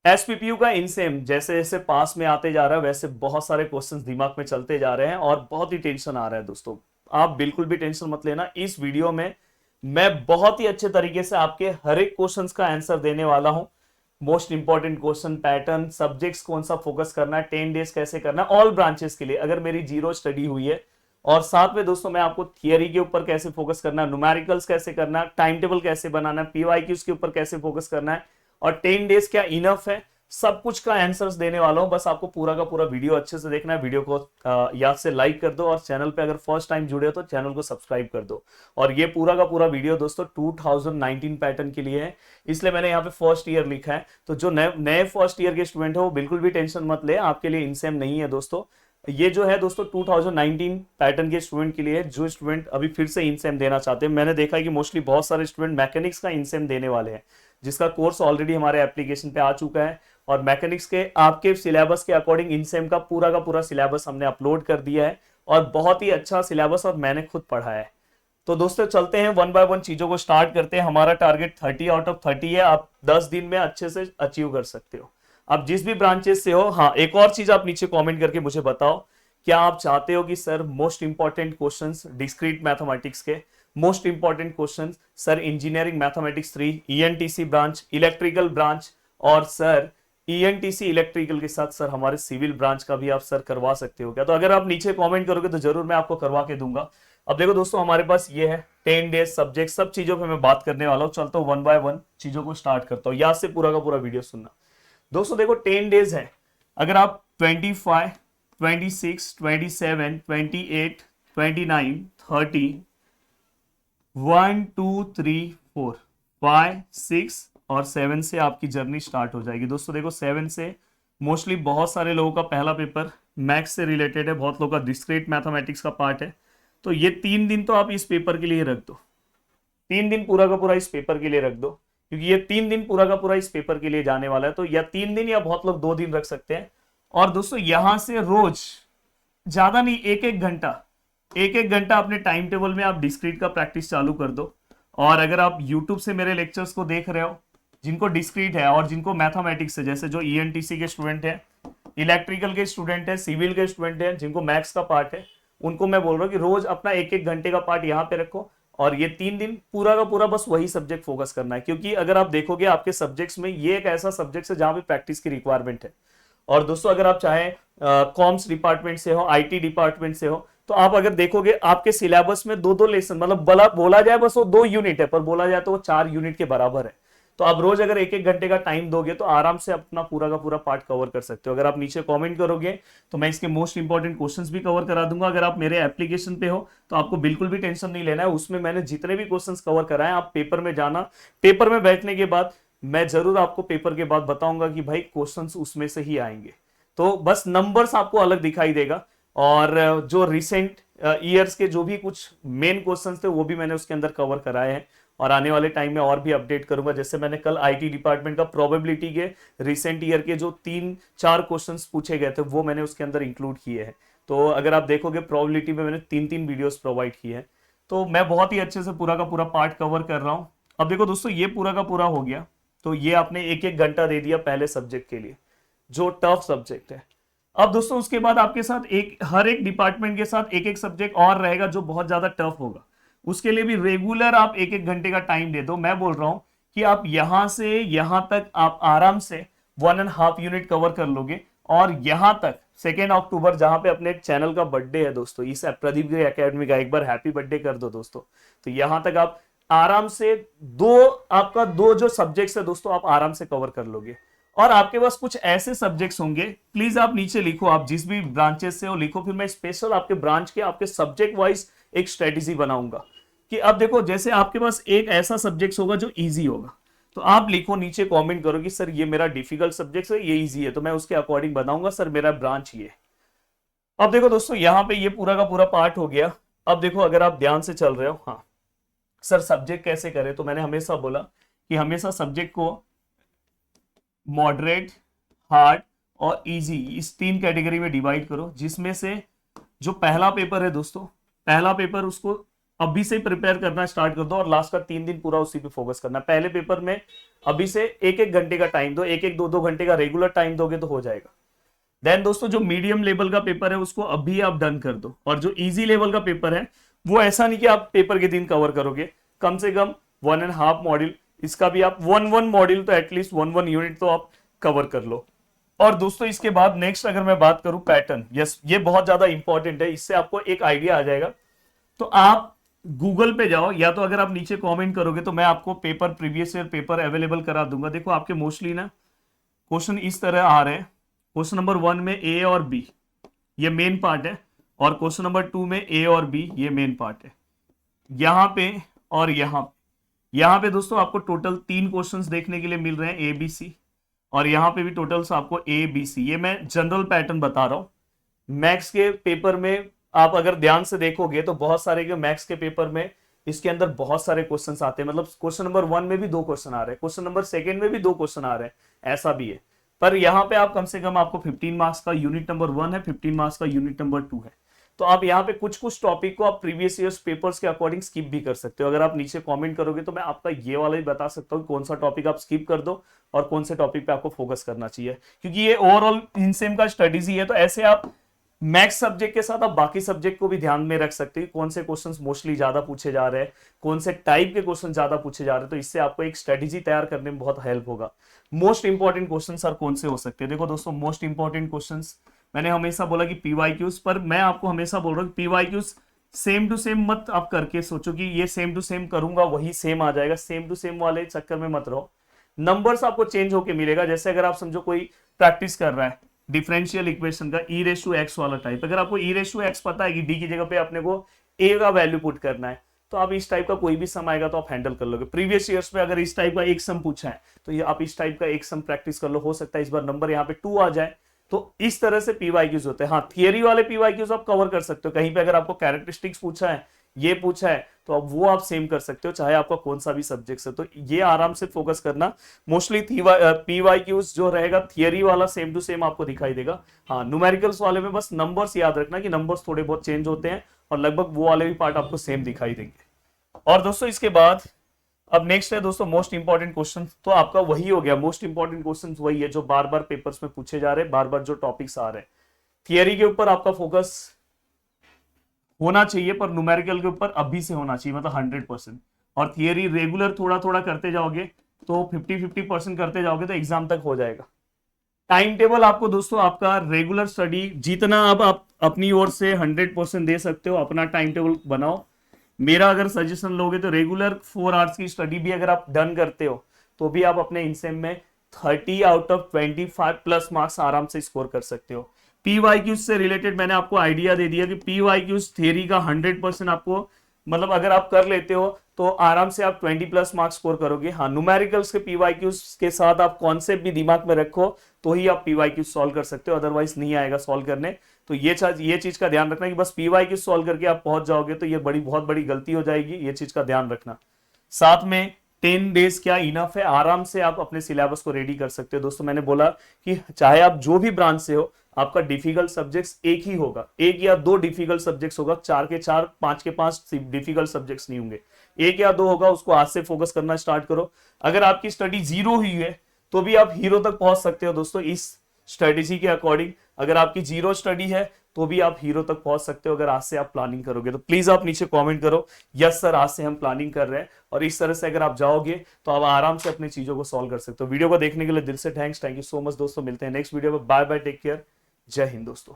SPPU का इनसेम जैसे जैसे पास में आते जा रहा है वैसे बहुत सारे क्वेश्चंस दिमाग में चलते जा रहे हैं और बहुत ही टेंशन आ रहा है दोस्तों। आप बिल्कुल भी टेंशन मत लेना, इस वीडियो में मैं बहुत ही अच्छे तरीके से आपके हर एक क्वेश्चंस का आंसर देने वाला हूं। Most important question, pattern, subjects कौन सा फोकस करना है, 10 डेज कैसे करना है, ऑल ब्रांचेस के लिए अगर मेरी जीरो स्टडी हुई है। और साथ में दोस्तों मैं आपको थियरी के ऊपर कैसे फोकस करना है, न्यूमेरिकल्स कैसे करना है, टाइम टेबल कैसे बनाना है, पीवाईक्यूज के ऊपर कैसे फोकस करना है और 10 डेज क्या इनफ है, सब कुछ का आंसर्स देने वाला हूं। बस आपको पूरा का पूरा वीडियो अच्छे से देखना है। वीडियो को याद से लाइक कर दो और चैनल पे अगर फर्स्ट टाइम जुड़े हो तो चैनल को सब्सक्राइब कर दो। और ये पूरा का पूरा वीडियो दोस्तों 2019 पैटर्न के लिए है, इसलिए मैंने यहाँ पे फर्स्ट ईयर लिखा है। तो जो नए नए फर्स्ट ईयर के स्टूडेंट है वो बिल्कुल भी टेंशन मत ले, आपके लिए इनसेम नहीं है दोस्तों। ये जो है दोस्तों 2019 पैटर्न के स्टूडेंट के लिए, जो स्टूडेंट अभी फिर से इनसेम देना चाहते हैं। मैंने देखा है कि मोस्टली बहुत सारे स्टूडेंट मैकेनिक्स का इनसेम देने वाले हैं, जिसका कोर्स ऑलरेडी हमारे एप्लीकेशन पे आ चुका है और मैकेनिक्स के आपके सिलेबस के अकॉर्डिंग इनसेम का पूरा सिलेबस हमने अपलोड कर दिया है और बहुत ही अच्छा सिलेबस और मैंने खुद पढ़ा है। तो दोस्तों चलते हैं वन बाय वन चीजों को स्टार्ट करते हैं। हमारा टारगेट 30 आउट ऑफ 30 है, आप 10 दिन में अच्छे से अचीव कर सकते हो। आप जिस भी ब्रांचेस से हो। हाँ, एक और चीज आप नीचे कमेंट करके मुझे बताओ, क्या आप चाहते हो कि sir most important questions discrete mathematics के, most important questions sir engineering mathematics 3, ENTC branch, electrical branch, और सर ईएनटीसी इलेक्ट्रिकल के साथ सर हमारे सिविल ब्रांच का भी आप सर करवा सकते हो क्या? तो अगर आप नीचे कमेंट करोगे तो जरूर मैं आपको करवा के दूंगा। अब देखो दोस्तों, हमारे पास ये है 10 डेज सब्जेक्ट, सब चीजों पे मैं बात करने वाला हूँ। चलता हूँ वन बाय वन चीजों को स्टार्ट करता हूँ, याद से पूरा का पूरा वीडियो सुनना। दोस्तों देखो 10 डेज है, अगर आप 25, 26, 27, 28, 29, 30, 1, 2, 3, 4, 5, 6 और 7 से आपकी जर्नी स्टार्ट हो जाएगी। दोस्तों देखो 7 से मोस्टली बहुत सारे लोगों का पहला पेपर मैथ्स से रिलेटेड है, बहुत लोगों का डिस्क्रीट मैथमेटिक्स का पार्ट है। तो ये 3 दिन तो आप इस पेपर के लिए रख दो, 3 दिन पूरा का पूरा इस पेपर के लिए रख दो, क्योंकि ये 3 दिन पूरा का पूरा इस पेपर के लिए जाने वाला है। तो या 3 दिन या बहुत लोग 2 दिन रख सकते हैं। और दोस्तों यहां से रोज ज्यादा नहीं, एक एक घंटा अपने टाइम टेबल में आप डिस्क्रीट का प्रैक्टिस चालू कर दो। और अगर आप यूट्यूब से मेरे लेक्चर्स को देख रहे हो, जिनको डिस्क्रीट है और जिनको मैथमेटिक्स है, जैसे जो ईएनटीसी के स्टूडेंट हैं, इलेक्ट्रिकल के स्टूडेंट हैं, सिविल के स्टूडेंट हैं, जिनको मैथ्स का पार्ट है, उनको मैं बोल रहा हूँ कि रोज अपना एक एक घंटे का पार्ट यहाँ पे रखो और ये 3 दिन पूरा का पूरा बस वही सब्जेक्ट फोकस करना है। क्योंकि अगर आप देखोगे आपके सब्जेक्ट्स में ये एक ऐसा सब्जेक्ट है जहां पे प्रैक्टिस की रिक्वायरमेंट है। और दोस्तों अगर आप चाहें कॉम्स डिपार्टमेंट से हो, आईटी डिपार्टमेंट से हो, तो आप अगर देखोगे आपके सिलेबस में 2-2 लेसन, मतलब बोला जाए बस वो 2 यूनिट है, पर बोला जाए तो वो 4 यूनिट के बराबर है। तो आप रोज अगर एक एक घंटे का टाइम दोगे तो आराम से अपना पूरा का पूरा पार्ट कवर कर सकते हो। अगर आप नीचे कमेंट करोगे तो मैं इसके मोस्ट इंपॉर्टेंट क्वेश्चंस भी कवर करा दूंगा। अगर आप मेरे एप्लीकेशन पे हो तो आपको बिल्कुल भी टेंशन नहीं लेना है, उसमें मैंने जितने भी क्वेश्चंस कवर कराए, आप पेपर में जाना, पेपर में बैठने के बाद मैं जरूर आपको पेपर के बाद बताऊंगा कि भाई क्वेश्चंस उसमें से ही आएंगे। तो बस नंबर्स आपको अलग दिखाई देगा और जो रिसेंट ईयर्स के जो भी कुछ मेन क्वेश्चंस थे वो भी मैंने उसके अंदर कवर कराए हैं और आने वाले टाइम में और भी अपडेट करूंगा। जैसे मैंने कल आईटी डिपार्टमेंट का प्रोबेबिलिटी के रिसेंट ईयर के जो 3-4 क्वेश्चंस पूछे गए थे वो मैंने उसके अंदर इंक्लूड किए हैं। तो अगर आप देखोगे प्रोबेबिलिटी में मैंने 3-3 वीडियोस प्रोवाइड किए हैं। तो मैं बहुत ही अच्छे से पूरा का पूरा पार्ट कवर कर रहा हूँ। अब देखो दोस्तों, ये पूरा का पूरा हो गया, तो ये आपने एक एक घंटा दे दिया पहले सब्जेक्ट के लिए, जो टफ सब्जेक्ट है। अब दोस्तों उसके बाद आपके साथ हर एक डिपार्टमेंट के साथ एक एक सब्जेक्ट और रहेगा जो बहुत ज्यादा टफ होगा। उसके लिए भी रेगुलर आप एक एक घंटे का टाइम दे दो। मैं बोल रहा हूं कि आप यहां से यहां तक आप आराम से 1.5 यूनिट कवर कर लोगे। और यहां तक 2 अक्टूबर जहां पे अपने चैनल का बर्थडे है दोस्तों, इस प्रदीप गिरी एकेडमी का, एक बार हैप्पी बर्थडे कर दो दोस्तों। तो यहां तक आप आराम से आपका दो जो सब्जेक्ट्स है दोस्तों आप आराम से कवर कर लोगे। और आपके पास कुछ ऐसे सब्जेक्ट्स होंगे, प्लीज आप नीचे लिखो, आप जिस भी ब्रांचेस से हो लिखो, फिर मैं स्पेशल आपके ब्रांच के आपके सब्जेक्ट वाइज एक स्ट्रेटेजी बनाऊंगा। कि अब देखो जैसे आपके पास एक ऐसा सब्जेक्ट होगा जो इजी होगा, तो आप लिखो नीचे कमेंट करो कि सर ये मेरा डिफिकल्ट सब्जेक्ट है, ये इजी है, तो मैं उसके अकॉर्डिंग बताऊंगा सर मेरा ब्रांच ये। अब देखो दोस्तों यहाँ पे ये पूरा का पूरा पार्ट हो गया। अब देखो अगर आप ध्यान से चल रहे हो, हाँ सर सब्जेक्ट कैसे करें, तो मैंने हमेशा बोला कि हमेशा सब्जेक्ट को मॉडरेट, हार्ड और इजी, इस 3 कैटेगरी में डिवाइड करो, जिसमें से जो पहला पेपर है दोस्तों, पहला पेपर उसको अभी से प्रिपेयर करना स्टार्ट कर दो और लास्ट का 3 दिन पूरा उसी पे फोकस करना। पहले पेपर में अभी से 1-1 घंटे का टाइम दो, 1-1 2-2 घंटे का रेगुलर टाइम दोगे तो हो जाएगा। देन दोस्तों जो मीडियम लेवल का पेपर है उसको अभी आप डन कर दो, और जो इजी लेवल का पेपर है वो ऐसा नहीं कि आप पेपर के दिन कवर करोगे, कम से कम 1.5 मॉड्यूल, इसका भी आप 1 मॉड्यूल तो एटलीस्ट 1 यूनिट तो आप कवर कर लो। और दोस्तों इसके बाद नेक्स्ट अगर मैं बात करूं पैटर्न, यस ये बहुत ज्यादा इंपॉर्टेंट है, इससे आपको एक आइडिया आ जाएगा। तो आप गूगल पे जाओ, या तो अगर आप नीचे कमेंट करोगे तो मैं आपको paper, previous year paper available करा दूंगा। देखो आपके मोस्टली ना क्वेश्चन इस तरह आ रहे हैं। क्वेश्चन नंबर 1 में ए और बी ये मेन पार्ट है, और क्वेश्चन नंबर 2 में ए और बी ये मेन पार्ट है। यहाँ पे और यहाँ पे दोस्तों आपको टोटल 3 क्वेश्चंस देखने के लिए मिल रहे हैं, ए बी सी, और यहाँ पे भी टोटल्स आपको ए बी सी। ये मैं जनरल पैटर्न बता रहा हूँ। मैथ्स के पेपर में आप अगर ध्यान से देखोगे तो बहुत सारे के मैथ्स के पेपर में इसके अंदर बहुत सारे क्वेश्चंस आते हैं, मतलब क्वेश्चन नंबर 1 में भी 2 क्वेश्चन आ रहे हैं, क्वेश्चन नंबर 2 में भी 2 क्वेश्चन आ रहे हैं, ऐसा भी है। पर यहाँ पे आप कम से कम आपको 15 मार्क्स का यूनिट नंबर 1 है, 15 मार्क्स का यूनिट नंबर 2 है। तो आप यहाँ पे कुछ कुछ टॉपिक को आप प्रीवियस ईयर्स पेपर्स के अकॉर्डिंग स्किप भी कर सकते हो। अगर आप नीचे कमेंट करोगे तो मैं आपका ये वाला ही बता सकता हूँ कौन सा टॉपिक आप स्किप कर दो और कौन से टॉपिक पे आपको फोकस करना चाहिए, क्योंकि ये ओवरऑल इनसेम का स्टडीज ही है। तो ऐसे आप मैथ्स सब्जेक्ट के साथ आप बाकी सब्जेक्ट को भी ध्यान में रख सकते हैं, कौन से क्वेश्चंस मोस्टली ज्यादा पूछे जा रहे हैं, कौन से टाइप के क्वेश्चन ज्यादा पूछे जा रहे हैं। तो इससे आपको एक स्ट्रेटेजी तैयार करने में बहुत हेल्प होगा। मोस्ट इंपॉर्टेंट क्वेश्चन सर कौन से हो सकते हैं? देखो दोस्तों मोस्ट इंपॉर्टेंट क्वेश्चंस मैंने हमेशा बोला कि पीवाईक्यूज, पर मैं आपको हमेशा बोल रहा हूँ पीवाईक्यूज सेम टू सेम मत आप करके सोचो कि ये सेम टू सेम करूंगा वही सेम आ जाएगा, सेम टू सेम वाले चक्कर में मत रहो। नंबर्स आपको चेंज होके मिलेगा। जैसे अगर आप समझो कोई प्रैक्टिस कर रहा है डिफरेंशियल इक्वेशन का e⁻x वाला टाइप, अगर आपको e⁻x पता है कि d की जगह पे अपने को a का वैल्यू पुट करना है, तो आप इस टाइप का कोई भी सम आएगा तो आप हैंडल कर लोगे। प्रीवियस ईयर्स में अगर इस टाइप का एक सम पूछा है तो ये आप इस टाइप का एक सम प्रैक्टिस कर लो, हो सकता है इस बार नंबर यहाँ पे 2 आ जाए। तो इस तरह से पीवाईक्यूज होते हैं। हाँ, थियरी वाले पीवाईक्यूज आप कवर कर सकते हो, कहीं पे अगर आपको कैरेक्टरिस्टिक्स पूछा है, ये पूछा है, तो अब वो आप सेम कर सकते हो चाहे आपका कौन सा भी सब्जेक्ट है। तो ये आराम से फोकस करना। मोस्टली पीवाईक्यूज जो रहेगा थियरी वाला सेम टू सेम आपको दिखाई देगा। हाँ, न्यूमेरिकल्स वाले में बस नंबर्स याद रखना कि नंबर्स थोड़े बहुत चेंज होते हैं और लगभग वो वाले भी पार्ट आपको सेम दिखाई देंगे। और दोस्तों इसके बाद अब नेक्स्ट है दोस्तों मोस्ट इंपॉर्टेंट क्वेश्चन। तो आपका वही हो गया, मोस्ट इंपॉर्टेंट क्वेश्चन वही है जो बार बार पेपर्स में पूछे जा रहे हैं, बार बार जो टॉपिक्स आ रहे हैं। थियरी के ऊपर आपका फोकस होना चाहिए, पर न्यूमेरिकल के ऊपर अभी से होना चाहिए, मतलब 100%। और थियरी रेगुलर थोड़ा थोड़ा करते जाओगे तो 50-50% करते जाओगे तो एग्जाम तक हो जाएगा। टाइम टेबल आपको दोस्तों आपका रेगुलर स्टडी जितना अब आप अपनी ओर से 100% दे सकते हो, अपना टाइम टेबल बनाओ। मेरा अगर सजेशन लोगे तो रेगुलर 4 आवर्स की स्टडी भी अगर आप डन करते हो तो भी आप अपने इनसेम में 30 आउट ऑफ 25 प्लस मार्क्स आराम से स्कोर कर सकते हो। पीवाईक्यूज से रिलेटेड मैंने आपको आइडिया दे दिया कि पीवाईक्यूज थ्योरी का 100% आपको, मतलब अगर आप कर लेते हो तो आराम से आप 20 प्लस मार्क्स स्कोर करोगे। हाँ, न्यूमेरिकल्स के पीवाईक्यूज के साथ आप कॉन्सेप्ट भी दिमाग में रखो तो ही आप पीवाईक्यूज सॉल्व कर सकते हो, अदरवाइज नहीं आएगा सॉल्व करने। तो ये चीज का ध्यान रखना कि बस पीवाईक्यूज सॉल्व करके आप पहुंच जाओगे तो ये बहुत बड़ी गलती हो जाएगी, ये चीज का ध्यान रखना। साथ में 10 डेज क्या इनफ है, आराम से आप अपने सिलेबस को रेडी कर सकते हो। दोस्तों मैंने बोला कि चाहे आप जो भी ब्रांच से हो, आपका डिफिकल्ट सब्जेक्ट्स एक ही होगा, 1 या 2 डिफिकल्ट सब्जेक्ट्स होगा, 4 के 4, 5 के 5 डिफिकल्ट सब्जेक्ट्स नहीं होंगे, 1 या 2 होगा। उसको आज से फोकस करना स्टार्ट करो। अगर आपकी स्टडी 0 हुई है तो भी आप हीरो तक पहुंच सकते हो दोस्तों इस स्ट्रेटेजी के अकॉर्डिंग। अगर आपकी 0 स्टडी है तो भी आप हीरो तक पहुंच सकते हो अगर आज से आप प्लानिंग करोगे। तो प्लीज आप नीचे कमेंट करो यस सर आज से हम प्लानिंग कर रहे हैं, और इस तरह से अगर आप जाओगे तो आप आराम से अपनी चीजों को सॉल्व कर सकते हो। वीडियो को देखने के लिए दिल से थैंक यू सो मच दोस्तों। मिलते हैं नेक्स्ट वीडियो में। बाय बाय, टेक केयर, जय हिंद दोस्तों।